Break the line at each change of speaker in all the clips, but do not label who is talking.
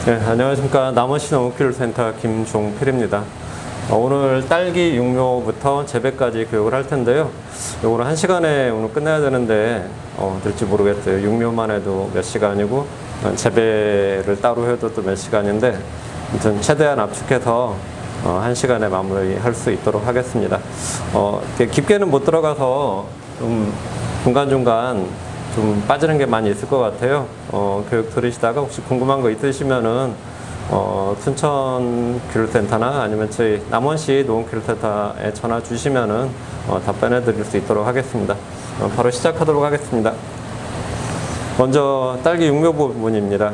네, 안녕하십니까. 남원시 농업기술센터 김종필입니다. 오늘 딸기 육묘부터 재배까지 교육을 할 텐데요. 요거는 1시간에 오늘 끝내야 되는데 될지 모르겠어요. 육묘만 해도 몇 시간이고 재배를 따로 해도 또 몇 시간인데 아무튼 최대한 압축해서 1시간에 마무리할 수 있도록 하겠습니다. 깊게는 못 들어가서 좀 중간중간 좀 빠지는 게 많이 있을 것 같아요. 교육 들으시다가 혹시 궁금한 거 있으시면은 순천 교육센터나 아니면 저희 남원시 농업교육센터에 전화 주시면은 답변해 드릴 수 있도록 하겠습니다. 바로 시작하도록 하겠습니다. 먼저 딸기 육묘 부분입니다.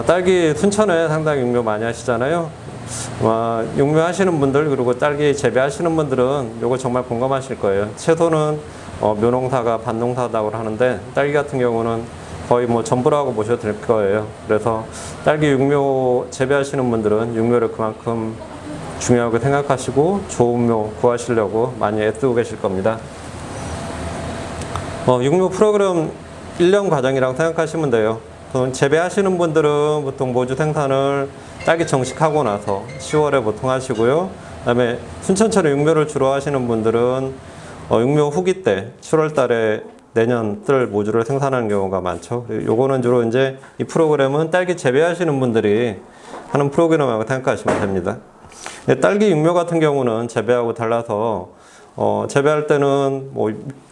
딸기 순천에 상당히 육묘 많이 하시잖아요. 육묘 하시는 분들 그리고 딸기 재배하시는 분들은 요거 정말 공감하실 거예요. 채소는 묘농사가 반농사다고 하는데 딸기 같은 경우는 거의 뭐 전부라고 보셔도 될 거예요. 그래서 딸기 육묘 재배하시는 분들은 육묘를 그만큼 중요하게 생각하시고 좋은 묘 구하시려고 많이 애쓰고 계실 겁니다. 육묘 프로그램 1년 과정이라고 생각하시면 돼요. 재배하시는 분들은 보통 모주 생산을 딸기 정식하고 나서 10월에 보통 하시고요. 그 다음에 순천처럼 육묘를 주로 하시는 분들은 육묘 후기 때 7월 달에 내년 뜰 모주를 생산하는 경우가 많죠. 요거는 주로 이제 이 프로그램은 딸기 재배하시는 분들이 하는 프로그램이라고 생각하시면 됩니다. 딸기 육묘 같은 경우는 재배하고 달라서 재배할 때는 뭐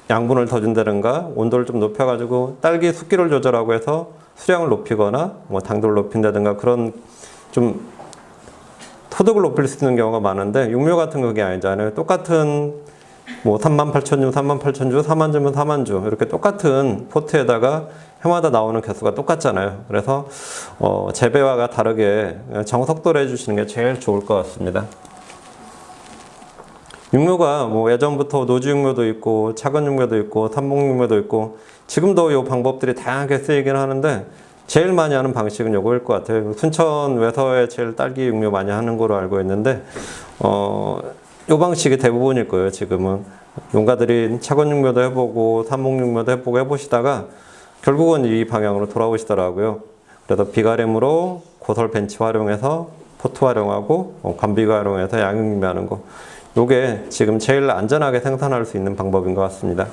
양분을 더 준다든가 온도를 좀 높여가지고 딸기 숫기를 조절하고 해서 수량을 높이거나 뭐 당도를 높인다든가 그런 좀 소득을 높일 수 있는 경우가 많은데 육묘 같은 그게 아니잖아요. 똑같은 뭐 38,000주, 38,000주, 40,000주면 40,000주 이렇게 똑같은 포트에다가 해마다 나오는 개수가 똑같잖아요. 그래서 재배와가 다르게 정석도로 해주시는 게 제일 좋을 것 같습니다. 육묘가 뭐 예전부터 노지 육묘도 있고 차근 육묘도 있고 삼목 육묘도 있고 지금도 이 방법들이 다양하게 쓰이긴 하는데 제일 많이 하는 방식은 요거일 것 같아요. 순천 외서에 제일 딸기 육묘 많이 하는 거로 알고 있는데 요 방식이 대부분일 거예요. 지금은 농가들이 차근 육묘도 해보고 삼목 육묘도 해보고 해보시다가 결국은 이 방향으로 돌아오시더라고요. 그래서 비가림으로 고설 벤치 활용해서 포트 활용하고 관비가 활용해서 양육 육묘하는 거. 요게 지금 제일 안전하게 생산할 수 있는 방법인 것 같습니다.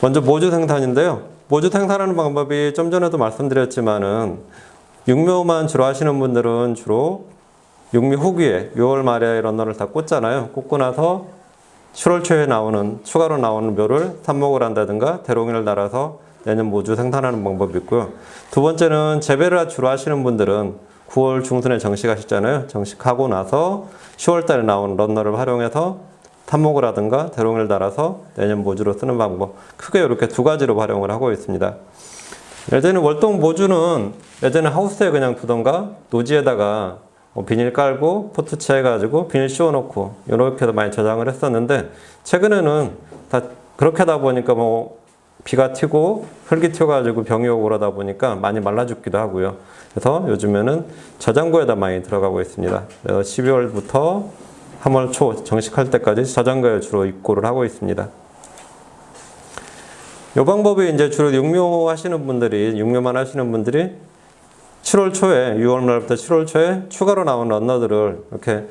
먼저 모주 생산인데요. 모주 생산하는 방법이 좀 전에도 말씀드렸지만은 육묘만 주로 하시는 분들은 주로 육묘 후기에 6월 말에 런너를 다 꽂잖아요. 꽂고 나서 7월 초에 추가로 나오는 묘를 삽목을 한다든가 대롱이를 달아서 내년 모주 생산하는 방법이 있고요. 두 번째는 재배를 주로 하시는 분들은 9월 중순에 정식하시잖아요. 정식하고 나서 10월 달에 나온 런너를 활용해서 삽목을 하든가 대롱이를 달아서 내년 모주로 쓰는 방법. 크게 이렇게 두 가지로 활용을 하고 있습니다. 예전에 월동 모주는 예전에 하우스에 그냥 두던가 노지에다가 비닐 깔고 포트치 해가지고 비닐 씌워놓고 이렇게 해서 많이 저장을 했었는데 최근에는 다 그렇게 하다 보니까 뭐 비가 튀고 흙이 튀어가지고 병이 오고 그러다 보니까 많이 말라 죽기도 하고요. 그래서 요즘에는 저장고에다 많이 들어가고 있습니다. 그래서 12월부터 3월 초 정식할 때까지 저장고에 주로 입고를 하고 있습니다. 이 방법이 이제 주로 육묘만 하시는 분들이 7월 초에 6월 말부터 7월 초에 추가로 나온 런너들을 이렇게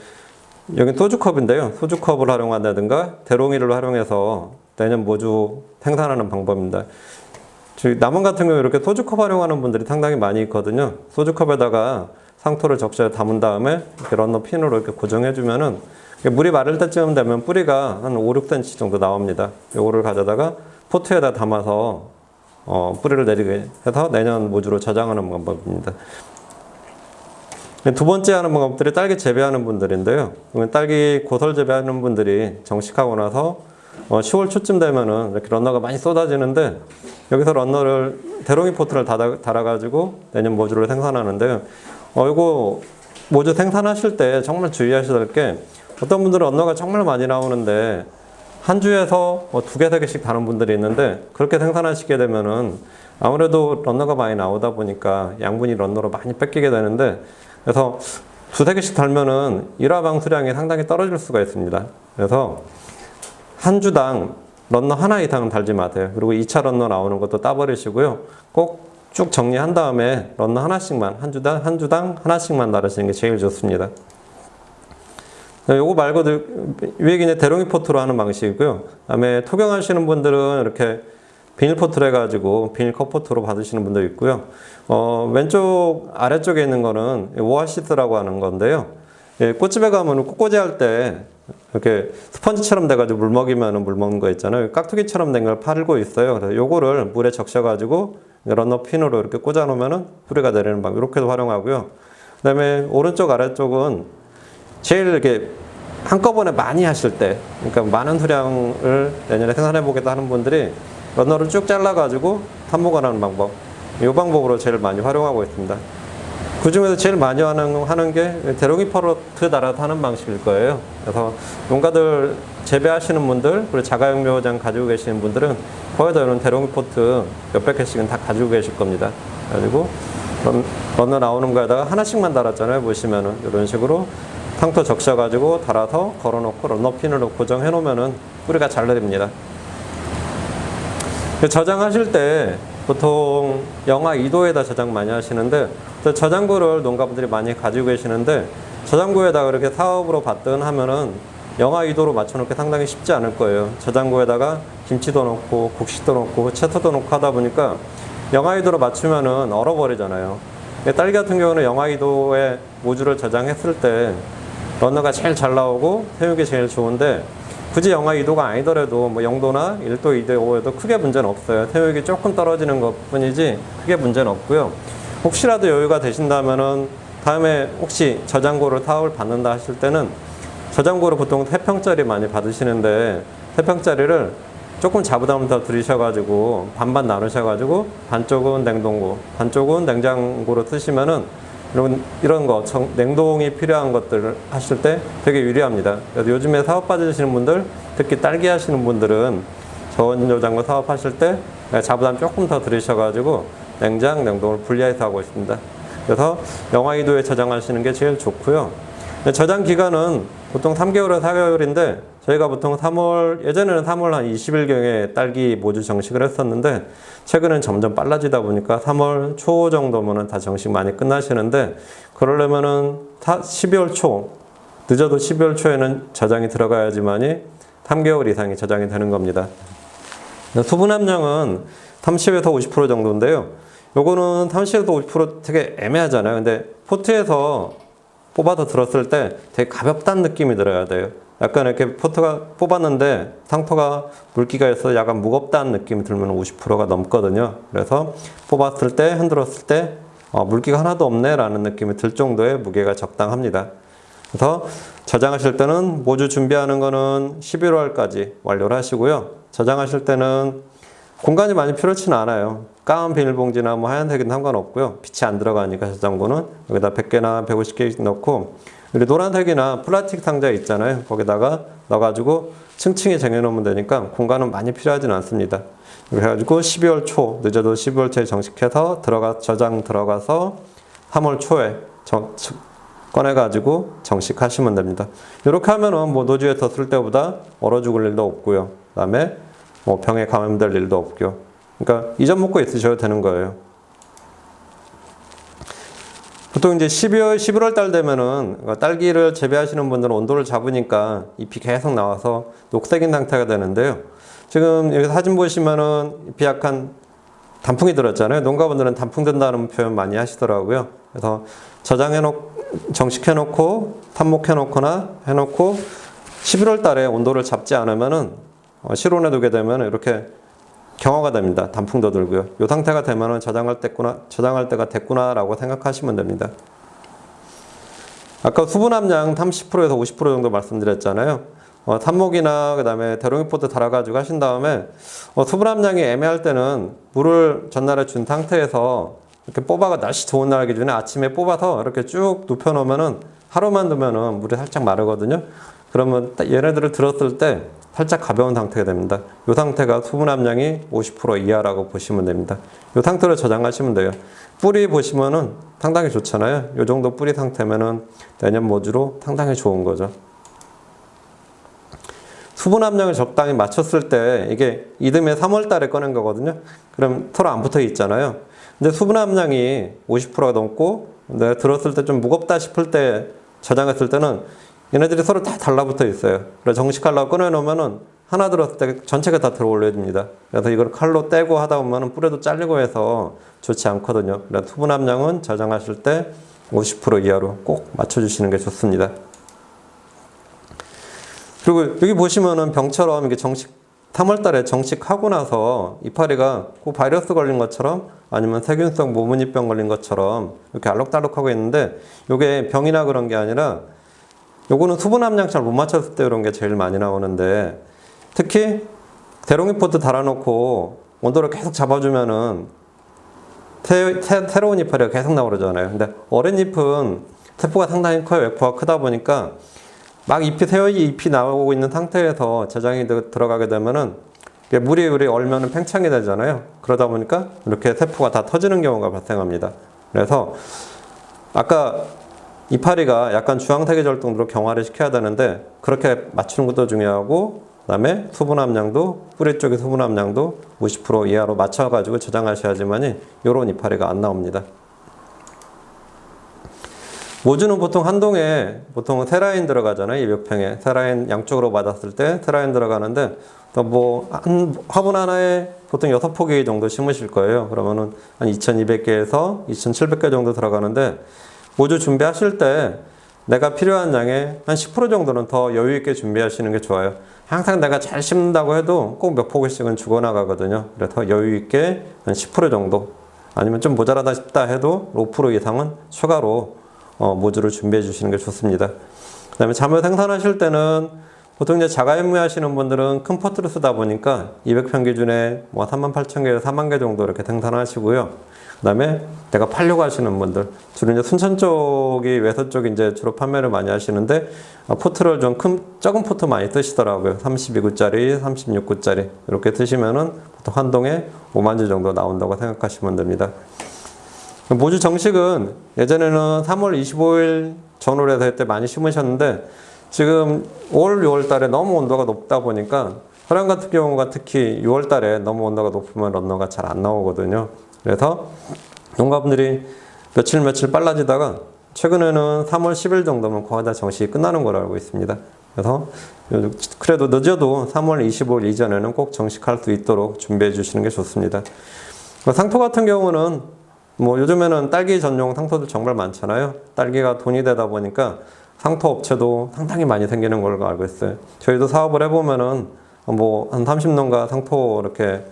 여기 소주컵인데요. 소주컵을 활용한다든가 대롱이를 활용해서 내년 모주 생산하는 방법입니다. 남원 같은 경우 이렇게 소주컵 활용하는 분들이 상당히 많이 있거든요. 소주컵에다가 상토를 적셔서 담은 다음에 이렇게 런너 핀으로 이렇게 고정해주면은 물이 마를 때쯤 되면 뿌리가 한 5, 6cm 정도 나옵니다. 요거를 가져다가 포트에다 담아서 뿌리를 내리게 해서 내년 모주로 저장하는 방법입니다. 두 번째 하는 방법들이 딸기 재배하는 분들인데요. 딸기 고설 재배하는 분들이 정식하고 나서 10월 초쯤 되면은 이렇게 런너가 많이 쏟아지는데 여기서 런너를 대롱이 포트를 달아가지고 내년 모주를 생산하는데요. 이거 모주 생산하실 때 정말 주의하셔야 될 게 어떤 분들은 런너가 정말 많이 나오는데 한 주에서 2개, 3개씩 다는 분들이 있는데 그렇게 생산하시게 되면은 아무래도 런너가 많이 나오다 보니까 양분이 런너로 많이 뺏기게 되는데 그래서 2, 3개씩 달면은 일화방 수량이 상당히 떨어질 수가 있습니다. 그래서 한 주당 런너 하나 이상은 달지 마세요. 그리고 2차 런너 나오는 것도 따버리시고요. 꼭 쭉 정리한 다음에 런너 하나씩만, 한 주당 하나씩만 나르시는 게 제일 좋습니다. 요거 말고도 위에 이제 대롱이 포트로 하는 방식이고요. 그다음에 토경하시는 분들은 이렇게 비닐 포트로 해가지고 비닐 컵 포트로 받으시는 분도 있고요. 왼쪽 아래쪽에 있는 거는 오아시스라고 하는 건데요. 예, 꽃집에 가면 꽃꽂이 할 때 이렇게 스펀지처럼 돼가지고 물 먹이면 물 먹는 거 있잖아요. 깍두기처럼 된 걸 팔고 있어요. 그래서 요거를 물에 적셔가지고 런너 핀으로 이렇게 꽂아 놓으면은 뿌리가 내리는 방법. 이렇게도 활용하고요. 그다음에 오른쪽 아래쪽은 제일 이렇게 한꺼번에 많이 하실 때, 그러니까 많은 수량을 내년에 생산해 보겠다 하는 분들이 런너를 쭉 잘라가지고 탑보관하는 방법. 이 방법으로 제일 많이 활용하고 있습니다. 그 중에서 제일 많이 하는 게 대롱이 포트 달아서 하는 방식일 거예요. 그래서 농가들 재배하시는 분들, 그리고 자가용묘장 가지고 계시는 분들은 거의 다 이런 대롱이 포트 몇백 개씩은 다 가지고 계실 겁니다. 그래가지고 런너 나오는 거에다가 하나씩만 달았잖아요. 보시면은 이런 식으로 탕토 적셔가지고 달아서 걸어놓고 런너핀으로 고정해 놓으면은 뿌리가 잘 내립니다. 저장하실 때 보통 영하 2도에다 저장 많이 하시는데 저장고를 농가분들이 많이 가지고 계시는데 저장고에다가 이렇게 사업으로 받든 하면은 영하 2도로 맞춰놓기 상당히 쉽지 않을 거예요. 저장고에다가 김치도 넣고 국식도 넣고 채소도 넣고 하다 보니까 영하 2도로 맞추면은 얼어버리잖아요. 딸기 같은 경우는 영하 2도에 모주를 저장했을 때 런너가 제일 잘 나오고 생육이 제일 좋은데 굳이 영하 2도가 아니더라도 뭐 0도나 1도, 2도, 5에도 크게 문제는 없어요. 태육이 조금 떨어지는 것 뿐이지 크게 문제는 없고요. 혹시라도 여유가 되신다면은 다음에 혹시 저장고를 사업을 받는다 하실 때는 저장고를 보통 3평짜리 많이 받으시는데 3평짜리를 조금 자부담을 더 들이셔가지고 반반 나누셔가지고 반쪽은 냉동고, 반쪽은 냉장고로 쓰시면은 이런 거, 냉동이 필요한 것들을 하실 때 되게 유리합니다. 그래서 요즘에 사업 받으시는 분들, 특히 딸기 하시는 분들은 저온저장고 사업하실 때 자부담 조금 더 들이셔가지고 냉장, 냉동을 분리해서 하고 있습니다. 그래서 영하 2도에 저장하시는 게 제일 좋고요. 저장 기간은 보통 3개월에서 4개월인데 저희가 보통 3월, 예전에는 3월 한 20일경에 딸기 모주 정식을 했었는데 최근엔 점점 빨라지다 보니까 3월 초 정도면은 다 정식 많이 끝나시는데 그러려면은 12월 초, 늦어도 12월 초에는 저장이 들어가야지만이 3개월 이상이 저장이 되는 겁니다. 수분 함량은 30에서 50% 정도인데요. 요거는 30에서 50% 되게 애매하잖아요. 근데 포트에서 뽑아서 들었을 때 되게 가볍다는 느낌이 들어야 돼요. 약간 이렇게 포트가 뽑았는데 상토가 물기가 있어서 약간 무겁다는 느낌이 들면 50%가 넘거든요. 그래서 뽑았을 때 흔들었을 때 물기가 하나도 없네 라는 느낌이 들 정도의 무게가 적당합니다. 그래서 저장하실 때는 모주 준비하는 거는 11월까지 완료를 하시고요. 저장하실 때는 공간이 많이 필요치는 않아요. 까만 비닐봉지나 뭐 하얀색은 상관없고요. 빛이 안 들어가니까 저장고는 여기다 100개나 150개 넣고 그리고 노란색이나 플라스틱 상자 있잖아요. 거기다가 넣어가지고 층층이 쟁여놓으면 되니까 공간은 많이 필요하지는 않습니다. 그래가지고 12월 초, 늦어도 12월 초에 정식해서 저장 들어가서 3월 초에 꺼내가지고 정식하시면 됩니다. 이렇게 하면은 뭐 노지에서 쓸 때보다 얼어 죽을 일도 없고요. 그 다음에 뭐 병에 감염될 일도 없고요. 그러니까 잊어먹고 있으셔도 되는 거예요. 보통 이제 11월 달 되면은 딸기를 재배하시는 분들은 온도를 잡으니까 잎이 계속 나와서 녹색인 상태가 되는데요. 지금 여기 사진 보시면은 잎이 약간 단풍이 들었잖아요. 농가분들은 단풍 든다는 표현 많이 하시더라고요. 그래서 정식해놓고 삽목해놓거나 해놓고 11월 달에 온도를 잡지 않으면은 실온에 두게 되면 이렇게 경화가 됩니다. 단풍도 들고요. 이 상태가 되면은 저장할 때가 됐구나라고 생각하시면 됩니다. 아까 수분 함량 30%에서 50% 정도 말씀드렸잖아요. 삽목이나 그 다음에 대롱이 포트 달아가지고 하신 다음에 수분 함량이 애매할 때는 물을 전날에 준 상태에서 이렇게 뽑아가 날씨 좋은 날 기준에 아침에 뽑아서 이렇게 쭉 눕혀 놓으면은 하루만 두면은 물이 살짝 마르거든요. 그러면 얘네들을 들었을 때 살짝 가벼운 상태가 됩니다. 이 상태가 수분 함량이 50% 이하라고 보시면 됩니다. 이 상태로 저장하시면 돼요. 뿌리 보시면은 상당히 좋잖아요. 이 정도 뿌리 상태면은 내년 모주로 상당히 좋은 거죠. 수분 함량을 적당히 맞췄을 때 이게 이듬해 3월 달에 꺼낸 거거든요. 그럼 서로 안 붙어 있잖아요. 근데 수분 함량이 50%가 넘고 내가 들었을 때 좀 무겁다 싶을 때 저장했을 때는 얘네들이 서로 다 달라붙어 있어요. 그래서 정식칼로 꺼내놓으면은 하나 들었을 때 전체가 다 들어 올려집니다. 그래서 이걸 칼로 떼고 하다 보면은 뿌레도 잘리고 해서 좋지 않거든요. 그래서 수분 함량은 저장하실 때 50% 이하로 꼭 맞춰주시는 게 좋습니다. 그리고 여기 보시면은 병처럼 이게 3월달에 정식하고 나서 이파리가 그 바이러스 걸린 것처럼 아니면 세균성 모문이병 걸린 것처럼 이렇게 알록달록하고 있는데 이게 병이나 그런 게 아니라 요거는 수분 함량 잘 못 맞췄을 때 이런 게 제일 많이 나오는데 특히 대롱이 포트 달아놓고 온도를 계속 잡아주면은 새로운 이파리가 계속 나오잖아요. 근데 어린 잎은 세포가 상당히 커요. 웨포가 크다 보니까 막 잎이 나오고 있는 상태에서 저장이 들어가게 되면은 물이 얼면은 팽창이 되잖아요. 그러다 보니까 이렇게 세포가 다 터지는 경우가 발생합니다. 그래서 아까 이파리가 약간 주황색이 정도로 경화를 시켜야 되는데 그렇게 맞추는 것도 중요하고 그다음에 수분 함량도 뿌리 쪽의 수분 함량도 50% 이하로 맞춰가지고 저장하셔야지만이 이런 이파리가 안 나옵니다. 모주는 보통 한 동에 보통 세 라인 들어가잖아요. 200평에 세 라인 양쪽으로 맞았을 때 세 라인 들어가는데 또 한 화분 하나에 보통 6포기 정도 심으실 거예요. 그러면은 한 2200개에서 2700개 정도 들어가는데 모주 준비하실 때 내가 필요한 양의 한 10% 정도는 더 여유 있게 준비하시는 게 좋아요. 항상 내가 잘 심는다고 해도 꼭 몇 포기씩은 죽어나가거든요. 그래서 여유 있게 한 10% 정도 아니면 좀 모자라다 싶다 해도 5% 이상은 추가로 모주를 준비해 주시는 게 좋습니다. 그 다음에 잠을 생산하실 때는 보통 이제 자가임무 하시는 분들은 큰 포트를 쓰다 보니까 200평 기준에 38,000개에서 40,000개 정도 이렇게 생산하시고요. 그 다음에 내가 팔려고 하시는 분들, 주로 이제 순천 쪽이 외서 쪽이 이제 주로 판매를 많이 하시는데, 포트를 좀 적은 포트 많이 쓰시더라고요. 32구짜리, 36구짜리. 이렇게 쓰시면은 보통 한 동에 5만 주 정도 나온다고 생각하시면 됩니다. 모주 정식은 예전에는 3월 25일 전후로 해서 그때 많이 심으셨는데 지금 5월, 6월 달에 너무 온도가 높다 보니까 혈안 같은 경우가 특히 6월 달에 너무 온도가 높으면 런너가 잘 안 나오거든요. 그래서 농가분들이 며칠 빨라지다가 최근에는 3월 10일 정도면 거의 다 정식이 끝나는 걸로 알고 있습니다. 그래서 그래도 늦어도 3월 25일 이전에는 꼭 정식할 수 있도록 준비해 주시는 게 좋습니다. 상토 같은 경우는 요즘에는 딸기 전용 상토도 정말 많잖아요. 딸기가 돈이 되다 보니까 상토 업체도 상당히 많이 생기는 걸로 알고 있어요. 저희도 사업을 해보면은 한 30농가 상토 이렇게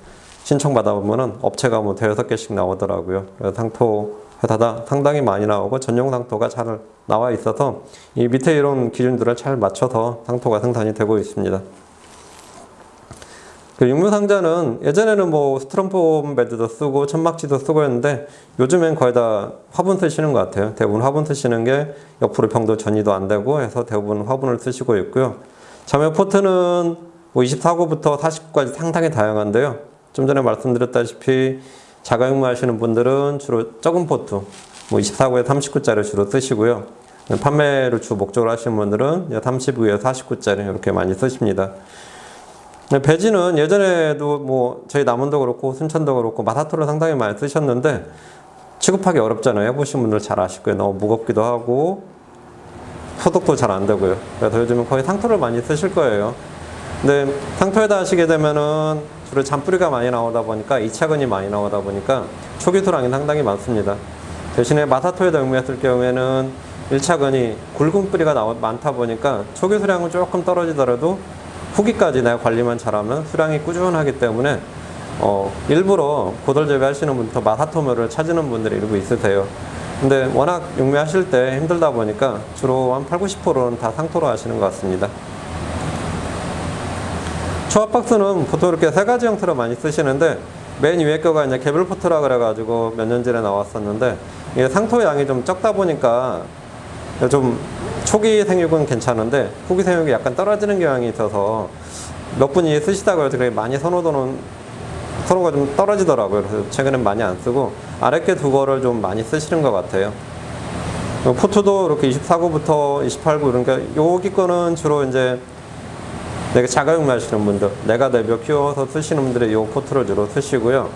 신청받아 보면은 업체가 대여섯 개씩 나오더라고요. 그래서 상토 회사다 상당히 많이 나오고 전용 상토가 잘 나와 있어서 이 밑에 이런 기준들을 잘 맞춰서 상토가 생산이 되고 있습니다. 그 육묘상자는 예전에는 스트롬폼 베드도 쓰고 천막지도 쓰고 했는데 요즘엔 거의 다 화분 쓰시는 것 같아요. 대부분 화분 쓰시는 게 옆으로 병도 전이도 안 되고 해서 대부분 화분을 쓰시고 있고요. 자매 포트는 24구부터 49구까지 상당히 다양한데요. 좀 전에 말씀드렸다시피 자가육묘 하시는 분들은 주로 적은 포트 24구에 39짜리 주로 쓰시고요. 판매를 주 목적으로 하시는 분들은 39에서 49짜리 이렇게 많이 쓰십니다. 배지는 예전에도 저희 남원도 그렇고 순천도 그렇고 마사토를 상당히 많이 쓰셨는데 취급하기 어렵잖아요. 해보신 분들 잘 아실 거예요. 너무 무겁기도 하고 소독도 잘 안 되고요. 그래서 요즘은 거의 상토를 많이 쓰실 거예요. 근데 상토에다 하시게 되면은 주로 잔뿌리가 많이 나오다 보니까 2차근이 많이 나오다 보니까 초기 수량이 상당히 많습니다. 대신에 마사토에다 응무했을 경우에는 1차근이 굵은 뿌리가 많다 보니까 초기 수량은 조금 떨어지더라도 후기까지 내가 관리만 잘하면 수량이 꾸준하기 때문에 일부러 고덜 재배하시는 분부터 마사토묘를 찾으는 분들이 일부 있으세요. 근데 워낙 육묘하실 때 힘들다 보니까 주로 한 80-90%는 다 상토로 하시는 것 같습니다. 초합박스는 보통 이렇게 세 가지 형태로 많이 쓰시는데 맨 위에 거가 이제 개별포트라 그래가지고 몇 년 전에 나왔었는데 이게 상토 양이 좀 적다 보니까 좀 초기 생육은 괜찮은데 후기 생육이 약간 떨어지는 경향이 있어서 몇 분이 쓰시다가 되게 많이 선호가 좀 떨어지더라고요. 그래서 최근엔 많이 안 쓰고 아랫게 두 거를 좀 많이 쓰시는 것 같아요. 포트도 이렇게 24구부터 28구 그러니까 여기 거는 주로 이제 내가 자가육묘 하시는 분들, 내가 내벼 키워서 쓰시는 분들이 이 포트를 주로 쓰시고요.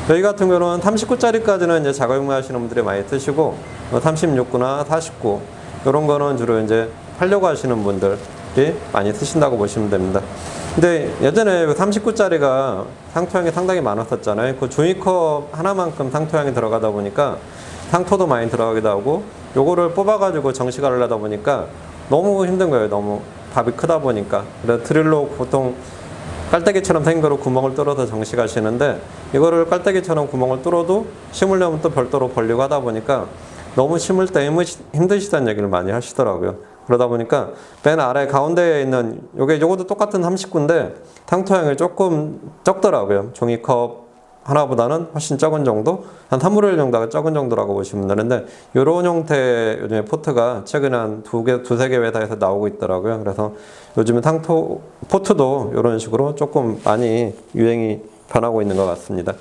여기 같은 경우는 39짜리까지는 이제 작업용 하시는 분들이 많이 쓰시고 36구나 49 이런 거는 주로 이제 팔려고 하시는 분들이 많이 쓰신다고 보시면 됩니다. 근데 예전에 39짜리가 상토양이 상당히 많았었잖아요. 그 종이컵 하나만큼 상토양이 들어가다 보니까 상토도 많이 들어가기도 하고 요거를 뽑아가지고 정식화를 하다 보니까 너무 힘든 거예요. 너무 밥이 크다 보니까. 그래서 드릴로 보통 깔때기처럼 생긴 거로 구멍을 뚫어서 정식하시는데 이거를 깔때기처럼 구멍을 뚫어도 심으려면 또 별도로 벌리고 하다 보니까 너무 심을 때 힘드시다는 얘기를 많이 하시더라고요. 그러다 보니까 맨 아래 가운데에 있는 요것도 똑같은 39인데 상토양이 조금 적더라고요. 종이컵 하나보다는 훨씬 적은 정도? 한 3분의 1 정도가 적은 정도라고 보시면 되는데 이런 형태의 요즘에 포트가 최근에 한 두세 개 회사에서 나오고 있더라고요. 그래서 요즘에 포트도 이런 식으로 조금 많이 유행이 변하고 있는 것 같습니다.